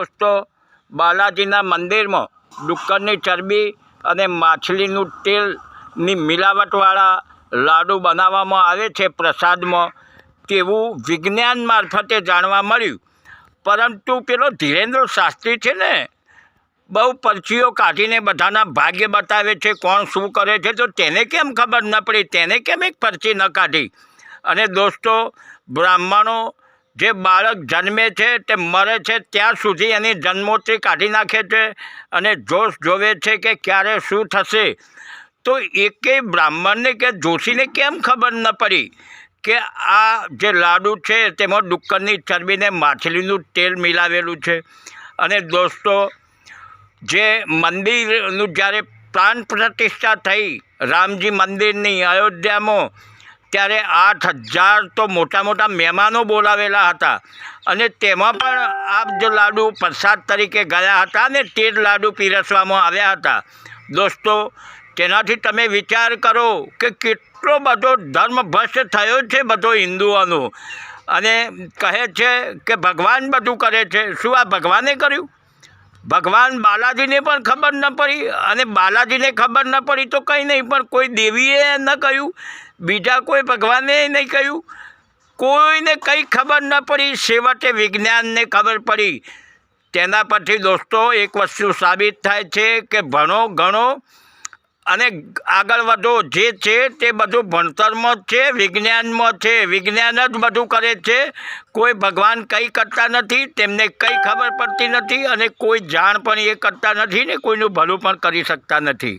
દોસ્તો, બાલાજીના મંદિરમાં ડુક્કરની ચરબી અને માછલીનું તેલની મિલાવટવાળા લાડુ બનાવવામાં આવે છે પ્રસાદમાં, તેવું વિજ્ઞાન મારફતે જાણવા મળ્યું. પરંતુ પેલો ધીરેન્દ્ર શાસ્ત્રી છે ને, બહુ પરચીઓ કાઢીને બધાના ભાગ્ય બતાવે છે, કોણ શું કરે છે, તો તેને કેમ ખબર ન પડી? તેને કેમ એક પરચી ન કાઢી? અને દોસ્તો, બ્રાહ્મણો જે બાળક જન્મે છે તે મરે છે ત્યાં સુધી એની જન્મોત્રી કાઢી નાખે છે અને જોશ જોવે છે કે ક્યારે શું થશે. તો એકેય બ્રાહ્મણને કે જોશીને કેમ ખબર ન પડી કે આ જે લાડુ છે તેમાં ડુક્કરની ચરબીને માછલીનું તેલ મિલાવેલું છે? અને દોસ્તો, જે મંદિરનું જ્યારે પ્રાણ પ્રતિષ્ઠા થઈ રામજી મંદિરની અયોધ્યામાં, ત્યારે 8,000 તો મોટા મોટા મહેમાનો બોલાવેલા હતા અને તેમાં પણ આ જ લાડુ પ્રસાદ તરીકે ગયા હતા અને તે જ લાડુ પીરસવામાં આવ્યા હતા. દોસ્તો, તેનાથી તમે વિચાર કરો કે કેટલો બધો ધર્મ ભ્રષ્ટ થયો છે બધો હિન્દુઓનો. અને કહે છે કે ભગવાન બધું કરે છે. શું આ ભગવાને કર્યું? ભગવાન બાલાજીને પણ ખબર ન પડી, અને બાલાજીને ખબર ન પડી તો કંઈ નહીં, પણ કોઈ દેવીએ ન કહ્યું, બીજા કોઈ ભગવાને નહીં કહ્યું, કોઈને કંઈ ખબર ન પડી. છેવટે વિજ્ઞાનને ખબર પડી. તેના પરથી દોસ્તો એક વસ્તુ સાબિત થાય છે કે ભણો ગણો અને આગળ વધો. જે છે તે બધું ભણતરમાં જ છે, વિજ્ઞાનમાં છે. વિજ્ઞાન જ બધું કરે છે. કોઈ ભગવાન કંઈ કરતા નથી, તેમને કંઈ ખબર પડતી નથી અને કોઈ જાણ પણ એ કરતા નથી ને કોઈનું ભલું પણ કરી શકતા નથી.